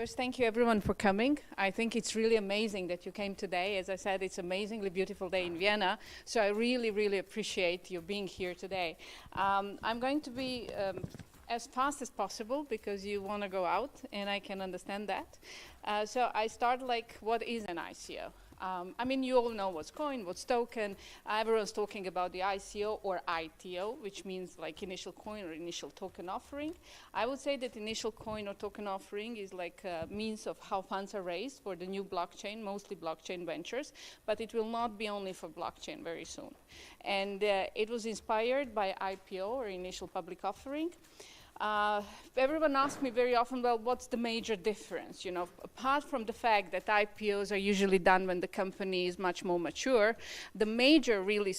First, thank you everyone for coming. I think it's really amazing that you came today. As I said, it's an amazingly beautiful day in Vienna, so I really, really appreciate you being here today. I'm going to be as fast as possible because you want to go out, and I can understand that. So I start like, what is an ICO? I mean, you all know what's coin, what's token. Everyone's talking about the ICO or ITO, which means like initial coin or initial token offering. I would say that initial coin or token offering is like a means of how funds are raised for the new blockchain, mostly blockchain ventures, but it will not be only for blockchain very soon. And it was inspired by IPO or initial public offering. Everyone asks me very often, well, what's the major difference? You know, apart from the fact that IPOs are usually done when the company is much more mature, the major really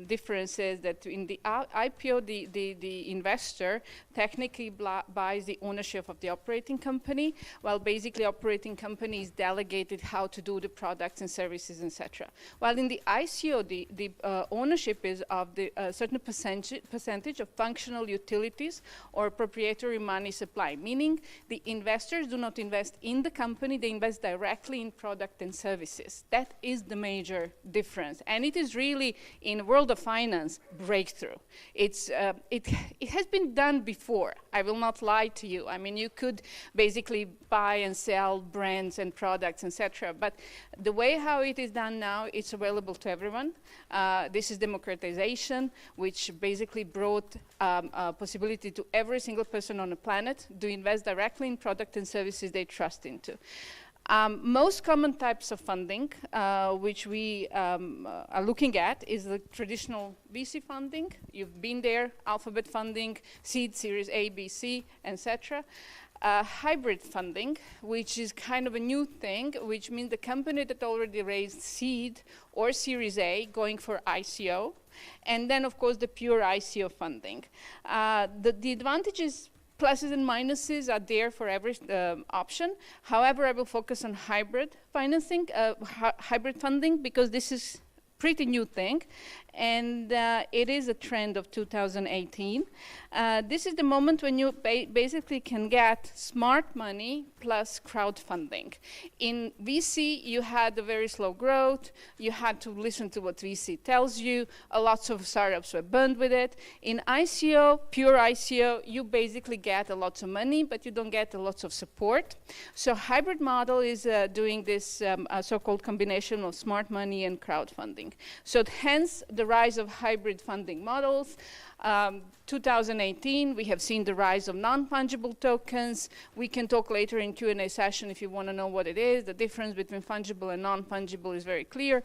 difference is that in the IPO, the investor technically buys the ownership of the operating company, while basically operating company is delegated how to do the products and services, etc. While in the ICO, the ownership is of the certain percentage of functional utilities or proprietary money supply, meaning the investors do not invest in the company, they invest directly in product and services. That is the major difference. And it is really, in the world of finance, breakthrough. It has been done before. I will not lie to you. I mean, you could basically buy and sell brands and products, etc. But the way how it is done now, it's available to everyone. This is democratization, which basically brought a possibility to every single person on the planet to invest directly in product and services they trust into. Most common types of funding, which we are looking at, is the traditional VC funding. You've been there, alphabet funding, seed, series A, B, C, etc. Hybrid funding, which is kind of a new thing, which means the company that already raised seed or series A going for ICO, and then of course the pure ICO funding. The advantages, pluses and minuses are there for every option. However, I will focus on hybrid financing, hybrid funding, because this is pretty new thing, and it is a trend of 2018. This is the moment when you basically can get smart money plus crowdfunding. In VC, you had a very slow growth. You had to listen to what VC tells you. Lots of startups were burned with it. In ICO, pure ICO, you basically get a lot of money, but you don't get a lot of support. So hybrid model is doing this so-called combination of smart money and crowdfunding. So hence the rise of hybrid funding models. 2018, we have seen the rise of non-fungible tokens. We can talk later in Q&A session if you want to know what it is. The difference between fungible and non-fungible is very clear.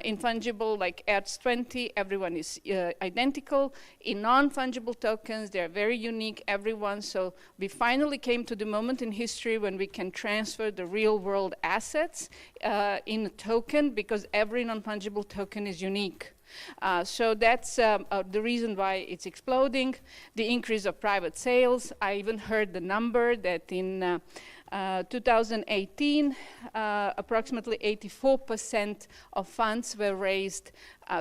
In fungible, like ERTZ20, everyone is identical. In non-fungible tokens, they're very unique, everyone. So we finally came to the moment in history when we can transfer the real-world assets in a token, because every non-fungible token is unique. So that's the reason why it's exploding. The increase of private sales. I even heard the number that in 2018, approximately 84% of funds were raised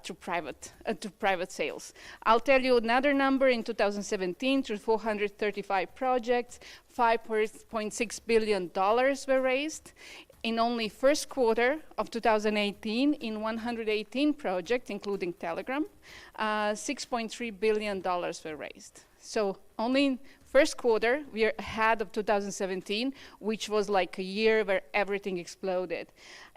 through private sales. I'll tell you another number. In 2017, through 435 projects, $5.6 billion were raised. In only first quarter of 2018, in 118 projects, including Telegram, $6.3 billion were raised. So only in first quarter, we are ahead of 2017, which was like a year where everything exploded.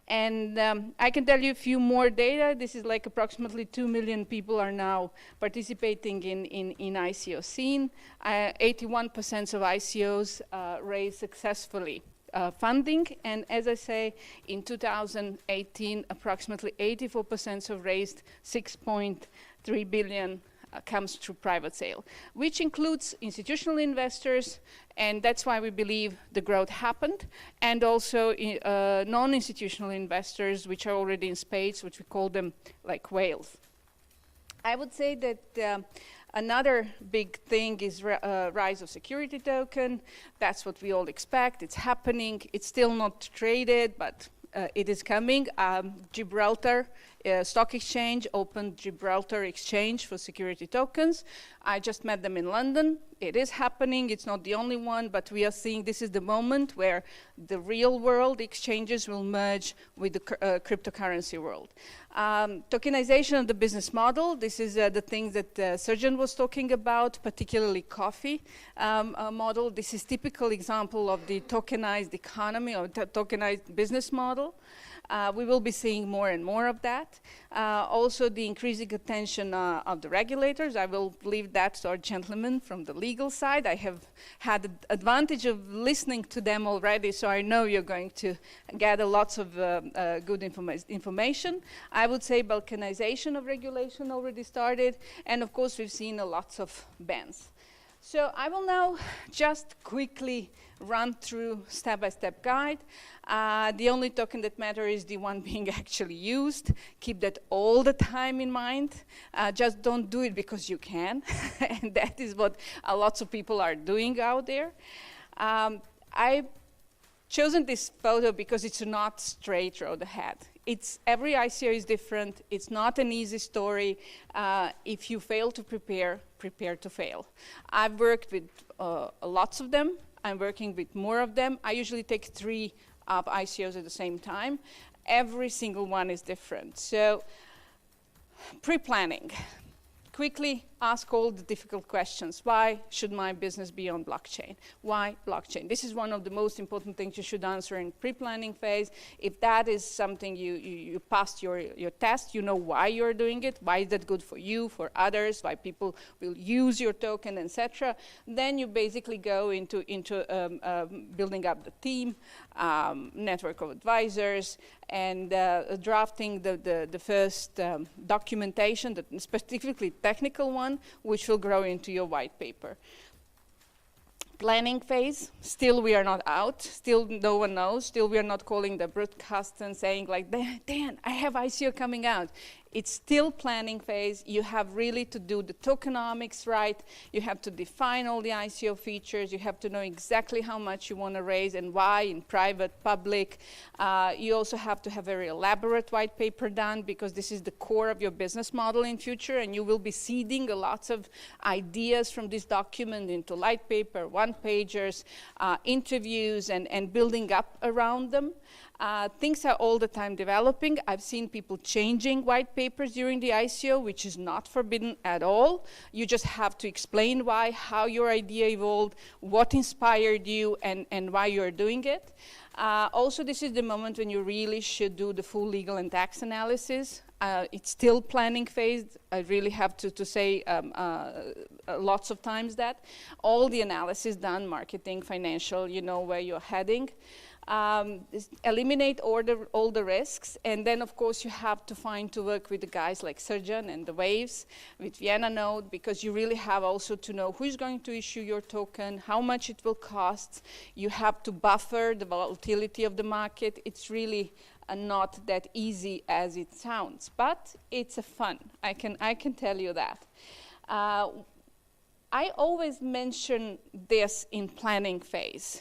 And I can tell you a few more data. This is like approximately 2 million people are now participating in ICO scene. 81% of ICOs raised successfully. Funding, and as I say, in 2018, approximately 84% of raised 6.3 billion comes through private sale, which includes institutional investors, and that's why we believe the growth happened, and also non-institutional investors, which are already in spades, which we call them like whales. I would say that another big thing is rise of security token. That's what we all expect. It's happening. It's still not traded, but it is coming. Gibraltar stock exchange opened Gibraltar exchange for security tokens. I just met them in London. It is happening. It's not the only one, but we are seeing this is the moment where the real world exchanges will merge with the cryptocurrency world. Tokenization of the business model. This is the thing that Srdjan was talking about, particularly coffee model. This is typical example of the tokenized economy or tokenized business model. We will be seeing more and more of that. Also the increasing attention of the regulators. I will leave that to our gentlemen from the legal side. I have had the advantage of listening to them already, so I know you're going to gather lots of good information. I would say balkanization of regulation already started, and of course we've seen lots of bans. So I will now just quickly run through step-by-step guide. The only token that matters is the one being actually used. Keep that all the time in mind. Just don't do it because you can. And that is what lots of people are doing out there. I've chosen this photo because it's not straight road ahead. Every ICO is different. It's not an easy story. If you fail to prepare, prepare to fail. I've worked with lots of them. I'm working with more of them. I usually take 3 ICOs at the same time. Every single one is different. So pre-planning. Quickly ask all the difficult questions. Why should my business be on blockchain? Why blockchain? This is one of the most important things you should answer in pre-planning phase. If that is something you passed your test, you know why you're doing it, why is that good for you, for others, why people will use your token, etc. Then you basically go into building up the team, network of advisors, and drafting the first documentation, the specifically technical one, which will grow into your white paper. Planning phase, still we are not out, still no one knows, still we are not calling the broadcast and saying like, Dan, I have ICO coming out. It's still planning phase. You have really to do the tokenomics right. You have to define all the ICO features. You have to know exactly how much you want to raise and why in private, public. You also have to have a very elaborate white paper done because this is the core of your business model in future, and you will be seeding lots of ideas from this document into light paper, one-pagers, interviews, and building up around them. Things are all the time developing. I've seen people changing white papers during the ICO, which is not forbidden at all. You just have to explain why, how your idea evolved, what inspired you, and why you're doing it. Also, this is the moment when you really should do the full legal and tax analysis. It's still planning phase. I really have to say lots of times that. All the analysis done, marketing, financial, you know where you're heading. Eliminate all the risks, and then of course you have to find to work with the guys like Srdjan and the waves with Vienna Node, because you really have also to know who is going to issue your token, how much it will cost. You have to buffer the volatility of the market. It's really not that easy as it sounds, but it's a fun. I can tell you that. I always mention this in planning phase.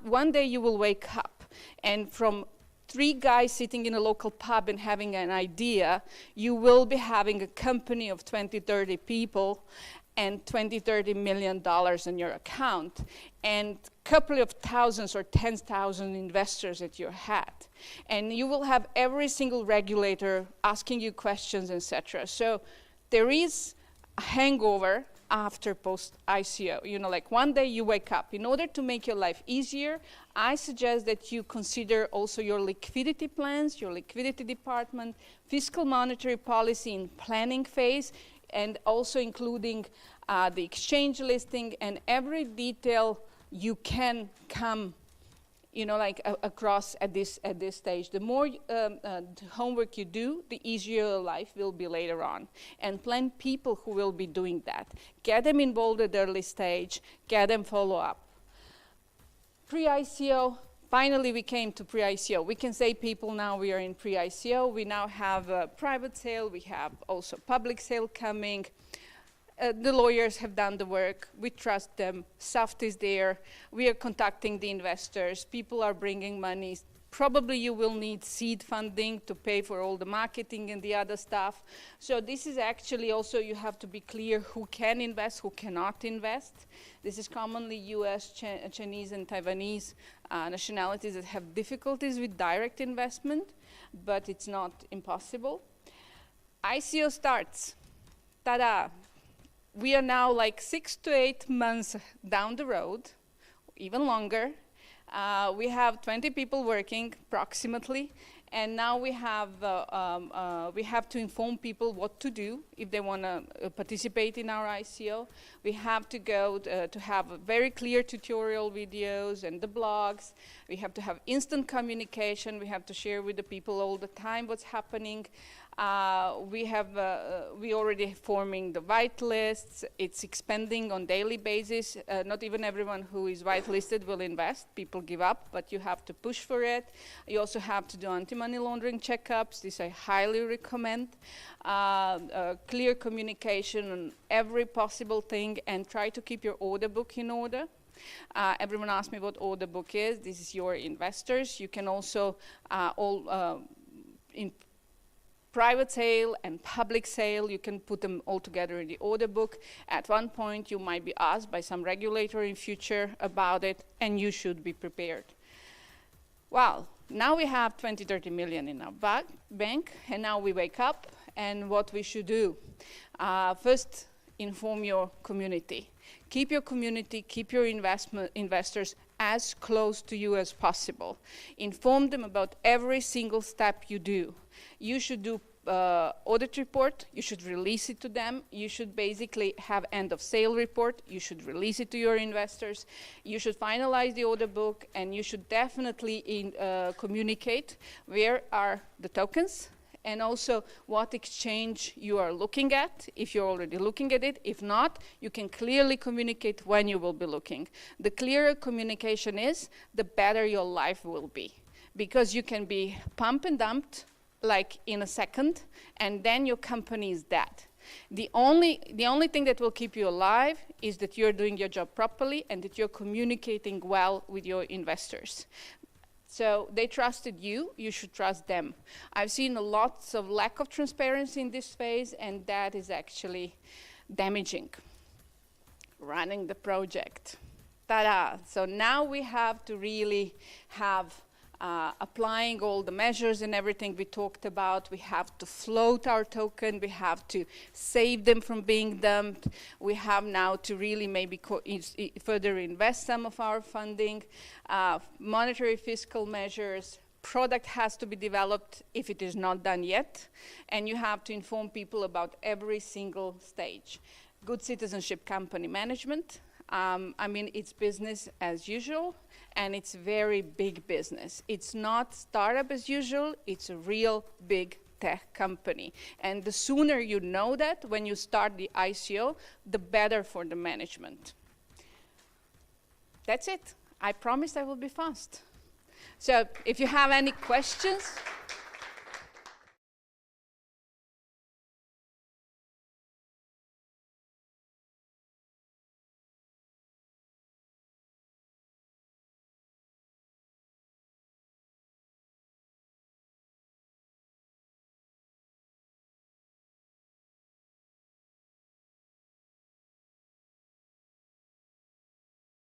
One day you will wake up, and from 3 guys sitting in a local pub and having an idea, you will be having a company of 20, 30 people and $20, $30 million in your account, and a couple of thousands or 10,000 investors at your hat. And you will have every single regulator asking you questions, etc. So there is a hangover after post-ICO. You know, like one day you wake up. In order to make your life easier, I suggest that you consider also your liquidity plans, your liquidity department, fiscal monetary policy in planning phase, and also including the exchange listing and every detail you can come, you know, like across at this stage. The more homework you do, the easier your life will be later on. And plan people who will be doing that. Get them involved at the early stage, get them follow up. Pre-ICO, finally we came to pre-ICO. We can say people now we are in pre-ICO. We now have a private sale, we have also public sale coming. The lawyers have done the work. We trust them. SAFT is there. We are contacting the investors. People are bringing money. Probably you will need seed funding to pay for all the marketing and the other stuff. So this is actually also, you have to be clear who can invest, who cannot invest. This is commonly US, Chinese, and Taiwanese nationalities that have difficulties with direct investment, but it's not impossible. ICO starts. Ta-da! We are now like 6 to 8 months down the road, even longer. We have 20 people working approximately, and now we have to inform people what to do if they want to participate in our ICO. We have to go to have very clear tutorial videos and the blogs. We have to have instant communication. We have to share with the people all the time what's happening. We already forming the whitelists. It's expanding on daily basis. Not even everyone who is whitelisted will invest. People give up, but you have to push for it. You also have to do anti-money laundering checkups. This I highly recommend. Clear communication on every possible thing, and try to keep your order book in order. Everyone asks me what order book is. This is your investors. You can also in private sale and public sale, you can put them all together in the order book. At one point, you might be asked by some regulator in future about it, and you should be prepared. Well, now we have 20, 30 million in our bank, and now we wake up, and what we should do. First, inform your community. Keep your community, keep your investors as close to you as possible. Inform them about every single step you do. You should do audit report, you should release it to them, you should basically have end of sale report, you should release it to your investors, you should finalize the order book, and you should definitely communicate where are the tokens, and also what exchange you are looking at, if you're already looking at it. If not, you can clearly communicate when you will be looking. The clearer communication is, the better your life will be, because you can be pump and dumped like in a second, and then your company is dead. The only thing that will keep you alive is that you're doing your job properly and that you're communicating well with your investors. So they trusted you, you should trust them. I've seen lots of lack of transparency in this phase, and that is actually damaging. Running the project. Ta-da! So now we have to really have applying all the measures and everything we talked about. We have to float our token. We have to save them from being dumped. We have now to really maybe further invest some of our funding. Monetary fiscal measures. Product has to be developed if it is not done yet. And you have to inform people about every single stage. Good citizenship company management. I mean, it's business as usual, and it's very big business. It's not startup as usual, it's a real big tech company. And the sooner you know that when you start the ICO, the better for the management. That's it. I promised I will be fast. So if you have any questions,